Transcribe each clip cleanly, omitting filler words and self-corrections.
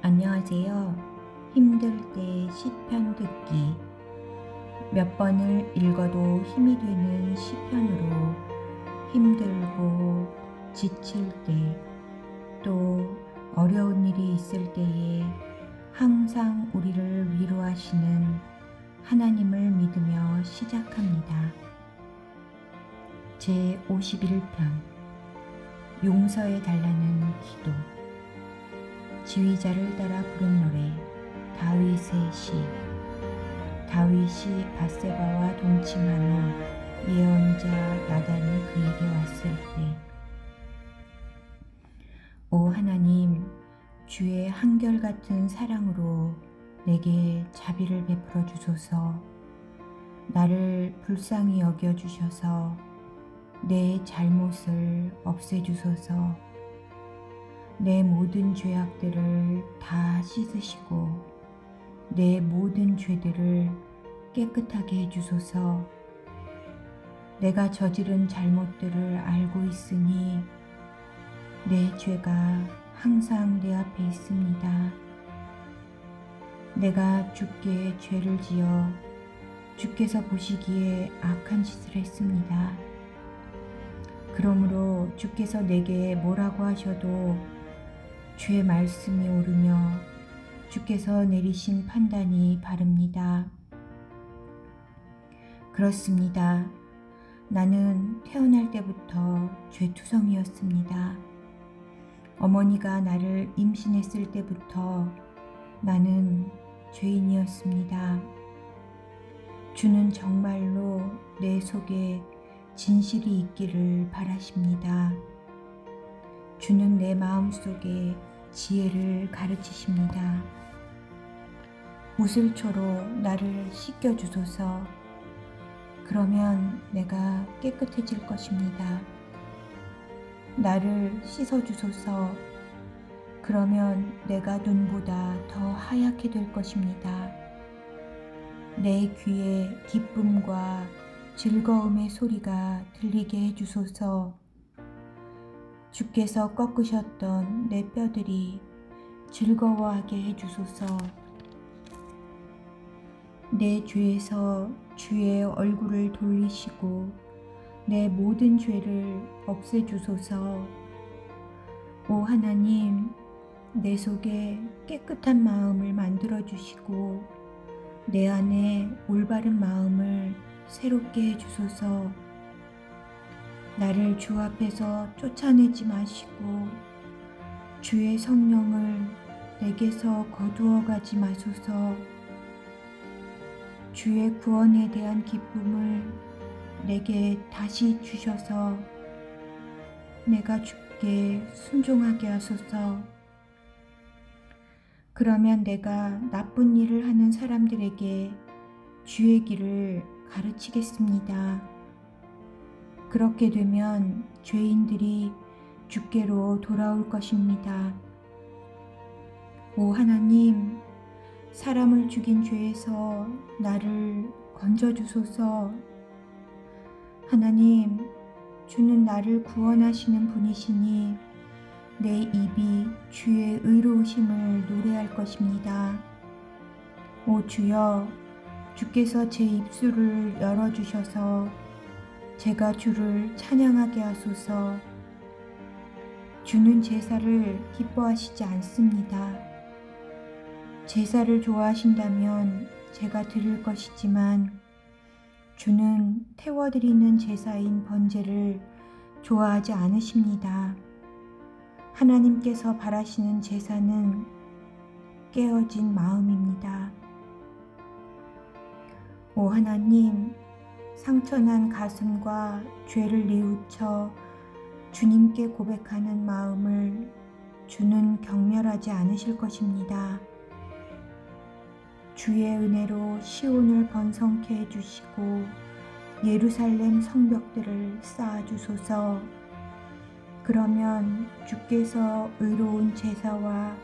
안녕하세요. 힘들 때 시편 듣기. 몇 번을 읽어도 힘이 되는 시편으로 힘들고 지칠 때, 또 어려운 일이 있을 때에 항상 우리를 위로하시는 하나님을 믿으며 시작합니다. 제 51편 용서해 달라는 기도. 지휘자를 따라 부른 노래. 다윗의 시. 다윗이 밧세바와 동침한 후 예언자 나단이 그에게 왔을 때, 오 하나님, 주의 한결같은 사랑으로 내게 자비를 베풀어 주소서. 나를 불쌍히 여겨 주셔서 내 잘못을 없애 주소서. 내 모든 죄악들을 다 씻으시고 내 모든 죄들을 깨끗하게 해주소서. 내가 저지른 잘못들을 알고 있으니 내 죄가 항상 내 앞에 있습니다. 내가 주께 죄를 지어 주께서 보시기에 악한 짓을 했습니다. 그러므로 주께서 내게 뭐라고 하셔도 주의 말씀이 옳으며 주께서 내리신 판단이 바릅니다. 그렇습니다. 나는 태어날 때부터 죄투성이었습니다. 어머니가 나를 임신했을 때부터 나는 죄인이었습니다. 주는 정말로 내 속에 진실이 있기를 바라십니다. 주는 내 마음속에 지혜를 가르치십니다. 우슬초로 나를 씻겨주소서. 그러면 내가 깨끗해질 것입니다. 나를 씻어주소서. 그러면 내가 눈보다 더 하얗게 될 것입니다. 내 귀에 기쁨과 즐거움의 소리가 들리게 해주소서. 주께서 꺾으셨던 내 뼈들이 즐거워하게 해주소서. 내 죄에서 주의 얼굴을 돌리시고 내 모든 죄를 없애주소서. 오 하나님, 내 속에 깨끗한 마음을 만들어주시고 내 안에 올바른 마음을 새롭게 해주소서. 나를 주 앞에서 쫓아내지 마시고 주의 성령을 내게서 거두어 가지 마소서. 주의 구원에 대한 기쁨을 내게 다시 주셔서 내가 주께 순종하게 하소서. 그러면 내가 나쁜 일을 하는 사람들에게 주의 길을 가르치겠습니다. 그렇게 되면 죄인들이 주께로 돌아올 것입니다. 오 하나님, 사람을 죽인 죄에서 나를 건져주소서. 하나님, 주는 나를 구원하시는 분이시니 내 입이 주의 의로우심을 노래할 것입니다. 오 주여, 주께서 제 입술을 열어주셔서 제가 주를 찬양하게 하소서. 주는 제사를 기뻐하시지 않습니다. 제사를 좋아하신다면 제가 드릴 것이지만 주는 태워드리는 제사인 번제를 좋아하지 않으십니다. 하나님께서 바라시는 제사는 깨어진 마음입니다. 오 하나님, 상처난 가슴과 죄를 뉘우쳐 주님께 고백하는 마음을 주는 경멸하지 않으실 것입니다. 주의 은혜로 시온을 번성케 해주시고 예루살렘 성벽들을 쌓아주소서. 그러면 주께서 의로운 제사와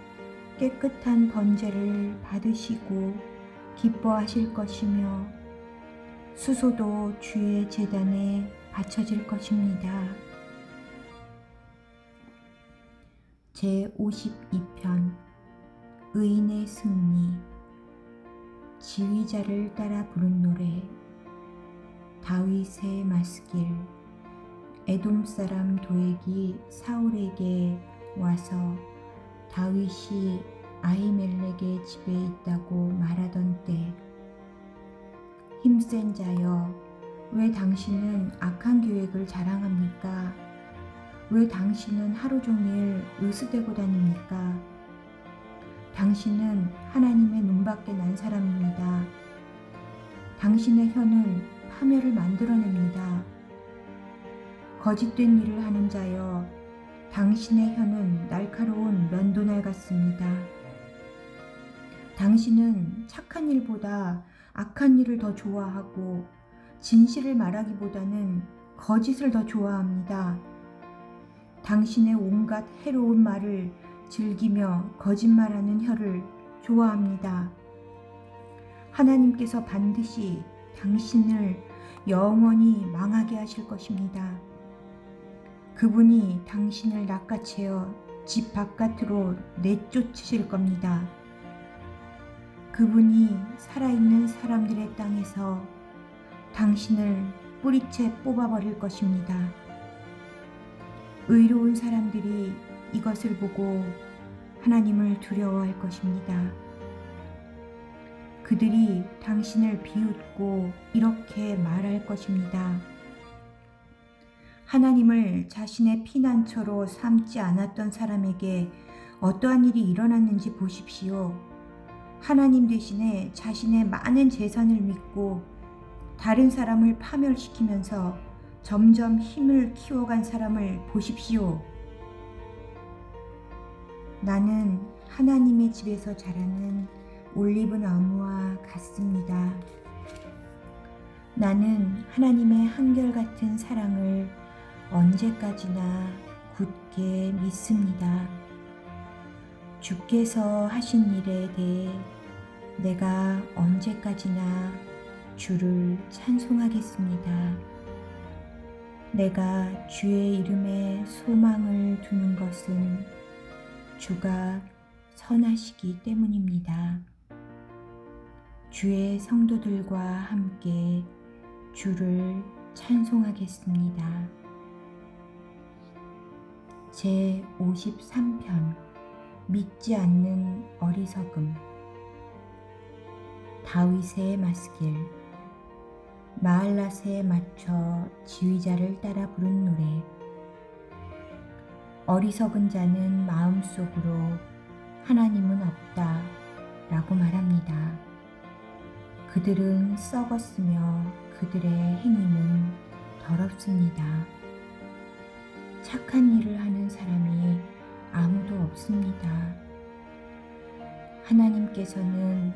깨끗한 번제를 받으시고 기뻐하실 것이며 수소도 주의 제단에 바쳐질 것입니다. 제 52편 의인의 승리, 지휘자를 따라 부른 노래, 다윗의 맞길, 에돔 사람 도액이 사울에게 와서 다윗이 아히멜렉의 집에 있다고 말하던 때, 힘센 자여, 왜 당신은 악한 계획을 자랑합니까? 왜 당신은 하루 종일 으스대고 다닙니까? 당신은 하나님의 눈밖에 난 사람입니다. 당신의 혀는 파멸을 만들어냅니다. 거짓된 일을 하는 자여, 당신의 혀는 날카로운 면도날 같습니다. 당신은 착한 일보다 악한 일을 더 좋아하고 진실을 말하기보다는 거짓을 더 좋아합니다. 당신의 온갖 해로운 말을 즐기며 거짓말하는 혀를 좋아합니다. 하나님께서 반드시 당신을 영원히 망하게 하실 것입니다. 그분이 당신을 낚아채어 집 바깥으로 내쫓으실 겁니다. 그분이 살아있는 사람들의 땅에서 당신을 뿌리채 뽑아버릴 것입니다. 의로운 사람들이 이것을 보고 하나님을 두려워할 것입니다. 그들이 당신을 비웃고 이렇게 말할 것입니다. 하나님을 자신의 피난처로 삼지 않았던 사람에게 어떠한 일이 일어났는지 보십시오. 하나님 대신에 자신의 많은 재산을 믿고 다른 사람을 파멸시키면서 점점 힘을 키워간 사람을 보십시오. 나는 하나님의 집에서 자라는 올리브 나무와 같습니다. 나는 하나님의 한결같은 사랑을 언제까지나 굳게 믿습니다. 주께서 하신 일에 대해 내가 언제까지나 주를 찬송하겠습니다. 내가 주의 이름에 소망을 두는 것은 주가 선하시기 때문입니다. 주의 성도들과 함께 주를 찬송하겠습니다. 제 53편 믿지 않는 어리석음. 다윗의 맞길. 마할랏에 맞춰 지휘자를 따라 부른 노래. 어리석은 자는 마음속으로 하나님은 없다 라고 말합니다. 그들은 썩었으며 그들의 행위는 더럽습니다. 착한 일을 하는 사람이 아무도 없습니다. 하나님께서는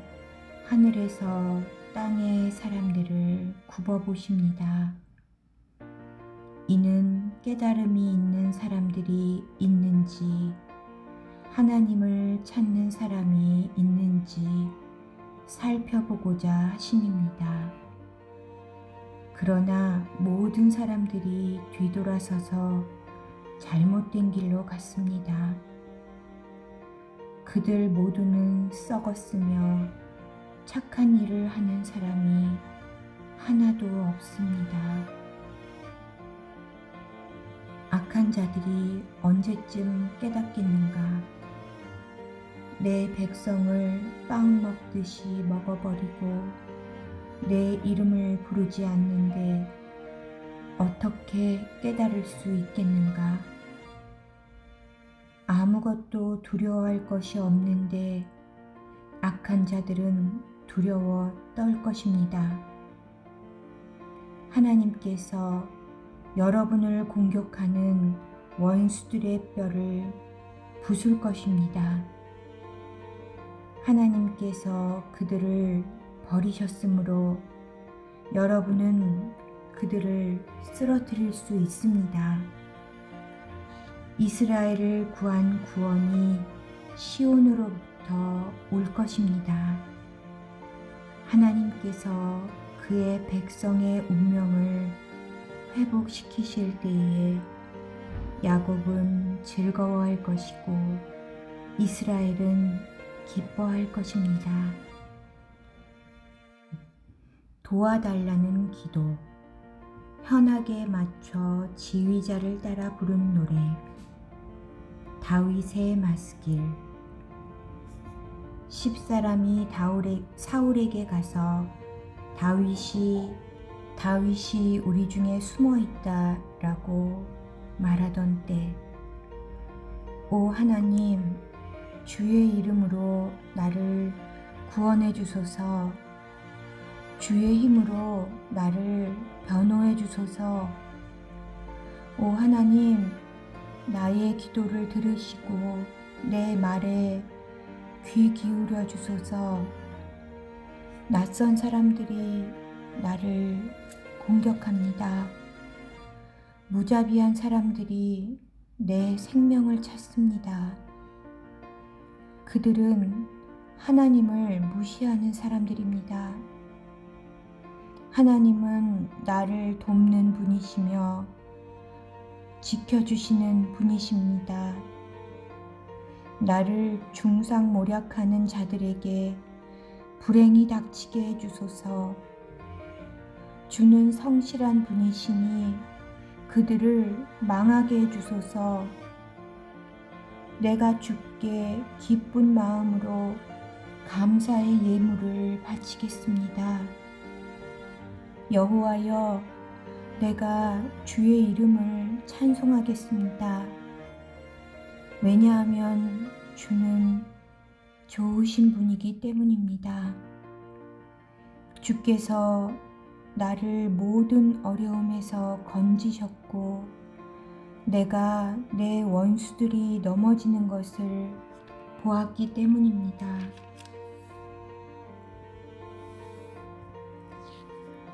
하늘에서 땅의 사람들을 굽어보십니다. 이는 깨달음이 있는 사람들이 있는지, 하나님을 찾는 사람이 있는지 살펴보고자 하심입니다. 그러나 모든 사람들이 뒤돌아서서 잘못된 길로 갔습니다. 그들 모두는 썩었으며 착한 일을 하는 사람이 하나도 없습니다. 악한 자들이 언제쯤 깨닫겠는가? 내 백성을 빵 먹듯이 먹어버리고 내 이름을 부르지 않는데 어떻게 깨달을 수 있겠는가? 아무것도 두려워할 것이 없는데 악한 자들은 두려워 떨 것입니다. 하나님께서 여러분을 공격하는 원수들의 뼈를 부술 것입니다. 하나님께서 그들을 버리셨으므로 여러분은 그들을 쓰러뜨릴 수 있습니다. 이스라엘을 구한 구원이 시온으로부터 올 것입니다. 하나님께서 그의 백성의 운명을 회복시키실 때에 야곱은 즐거워할 것이고 이스라엘은 기뻐할 것입니다. 도와달라는 기도. 현악에 맞춰 지휘자를 따라 부른 노래. 다윗의 맞길. 10사람이 사울에게 가서 다윗이 우리 중에 숨어 있다 라고 말하던 때, 오 하나님, 주의 이름으로 나를 구원해 주소서. 주의 힘으로 나를 변호해 주소서. 오 하나님, 나의 기도를 들으시고 내 말에 귀 기울여 주소서. 낯선 사람들이 나를 공격합니다. 무자비한 사람들이 내 생명을 찾습니다. 그들은 하나님을 무시하는 사람들입니다. 하나님은 나를 돕는 분이시며 지켜주시는 분이십니다. 나를 중상모략하는 자들에게 불행이 닥치게 해주소서. 주는 성실한 분이시니 그들을 망하게 해주소서. 내가 주께 기쁜 마음으로 감사의 예물을 바치겠습니다. 여호와여, 내가 주의 이름을 찬송하겠습니다. 왜냐하면 주는 좋으신 분이기 때문입니다. 주께서 나를 모든 어려움에서 건지셨고 내가 내 원수들이 넘어지는 것을 보았기 때문입니다.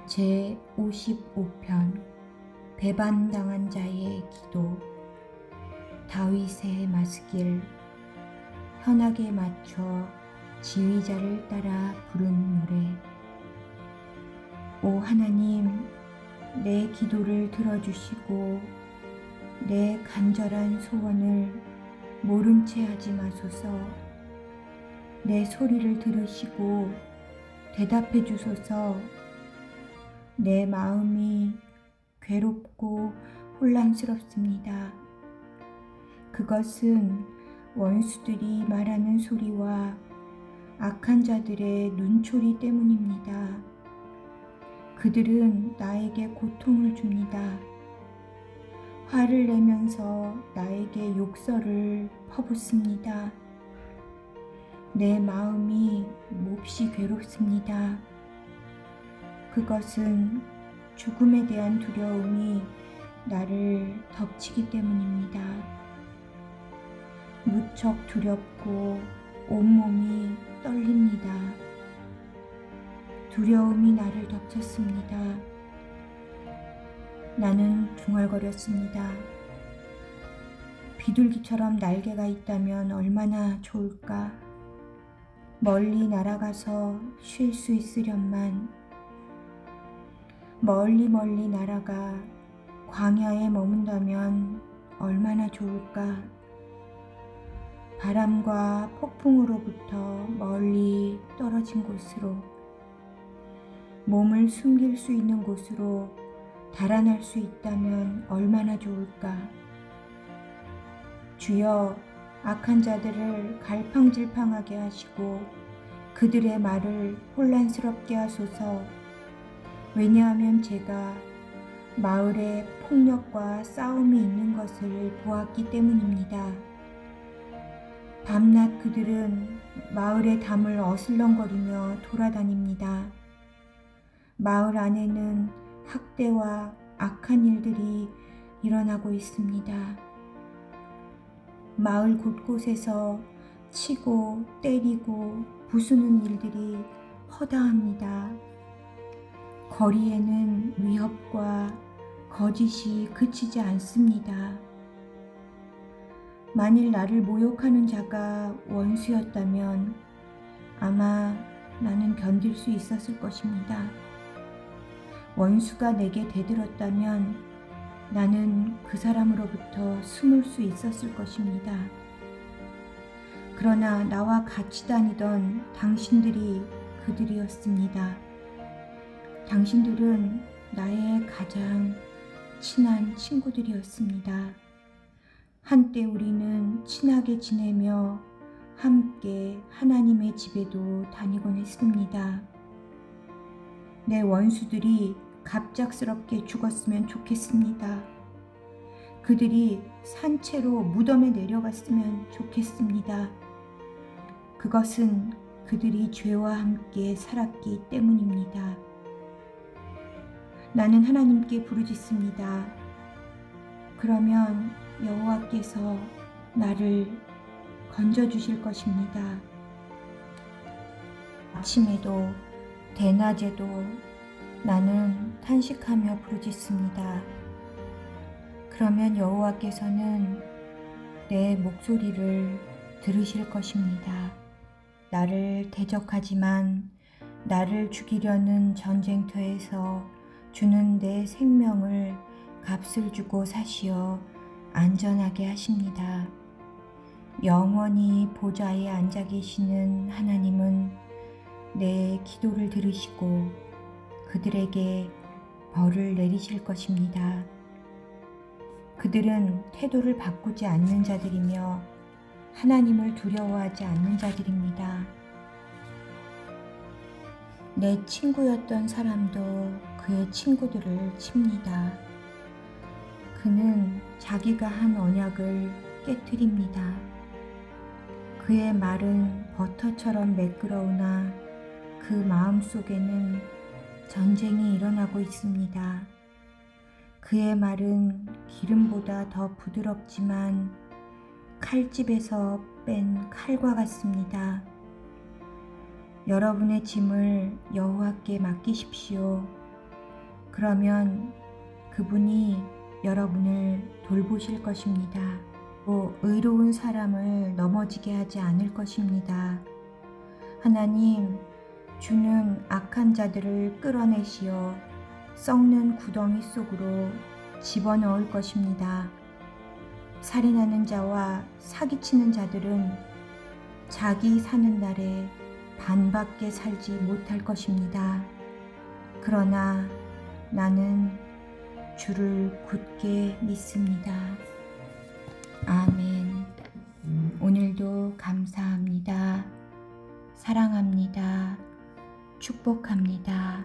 제 55편 배반당한 자의 기도. 다윗의 맞길. 현악에 맞춰 지휘자를 따라 부른 노래. 오 하나님, 내 기도를 들어주시고 내 간절한 소원을 모른 채 하지 마소서. 내 소리를 들으시고 대답해 주소서. 내 마음이 괴롭고 혼란스럽습니다. 그것은 원수들이 말하는 소리와 악한 자들의 눈초리 때문입니다. 그들은 나에게 고통을 줍니다. 화를 내면서 나에게 욕설을 퍼붓습니다. 내 마음이 몹시 괴롭습니다. 그것은 죽음에 대한 두려움이 나를 덮치기 때문입니다. 무척 두렵고 온몸이 떨립니다. 두려움이 나를 덮쳤습니다. 나는 중얼거렸습니다. 비둘기처럼 날개가 있다면 얼마나 좋을까. 멀리 날아가서 쉴 수 있으련만. 멀리 날아가 광야에 머문다면 얼마나 좋을까. 바람과 폭풍으로부터 멀리 떨어진 곳으로, 몸을 숨길 수 있는 곳으로 달아날 수 있다면 얼마나 좋을까. 주여, 악한 자들을 갈팡질팡하게 하시고 그들의 말을 혼란스럽게 하소서. 왜냐하면 제가 마을에 폭력과 싸움이 있는 것을 보았기 때문입니다. 밤낮 그들은 마을의 담을 어슬렁거리며 돌아다닙니다. 마을 안에는 학대와 악한 일들이 일어나고 있습니다. 마을 곳곳에서 치고 때리고 부수는 일들이 허다합니다. 거리에는 위협과 거짓이 그치지 않습니다. 만일 나를 모욕하는 자가 원수였다면 아마 나는 견딜 수 있었을 것입니다. 원수가 내게 대들었다면 나는 그 사람으로부터 숨을 수 있었을 것입니다. 그러나 나와 같이 다니던 당신들이 그들이었습니다. 당신들은 나의 가장 친한 친구들이었습니다. 한때 우리는 친하게 지내며 함께 하나님의 집에도 다니곤 했습니다. 내 원수들이 갑작스럽게 죽었으면 좋겠습니다. 그들이 산채로 무덤에 내려갔으면 좋겠습니다. 그것은 그들이 죄와 함께 살았기 때문입니다. 나는 하나님께 부르짖습니다. 그러면 여호와께서 나를 건져주실 것입니다. 아침에도 대낮에도 나는 탄식하며 부르짖습니다. 그러면 여호와께서는 내 목소리를 들으실 것입니다. 나를 대적하지만 나를 죽이려는 전쟁터에서 주는 내 생명을 값을 주고 사시어 안전하게 하십니다. 영원히 보좌에 앉아 계시는 하나님은 내 기도를 들으시고 그들에게 벌을 내리실 것입니다. 그들은 태도를 바꾸지 않는 자들이며 하나님을 두려워하지 않는 자들입니다. 내 친구였던 사람도 그의 친구들을 칩니다. 그는 자기가 한 언약을 깨뜨립니다. 그의 말은 버터처럼 매끄러우나 그 마음속에는 전쟁이 일어나고 있습니다. 그의 말은 기름보다 더 부드럽지만 칼집에서 뺀 칼과 같습니다. 여러분의 짐을 여호와께 맡기십시오. 그러면 그분이 여러분을 돌보실 것입니다. 또 의로운 사람을 넘어지게 하지 않을 것입니다. 하나님, 주는 악한 자들을 끌어내시어 썩는 구덩이 속으로 집어넣을 것입니다. 살인하는 자와 사기치는 자들은 자기 사는 날에 반밖에 살지 못할 것입니다. 그러나 나는 주를 굳게 믿습니다. 아멘. 오늘도 감사합니다. 사랑합니다. 축복합니다.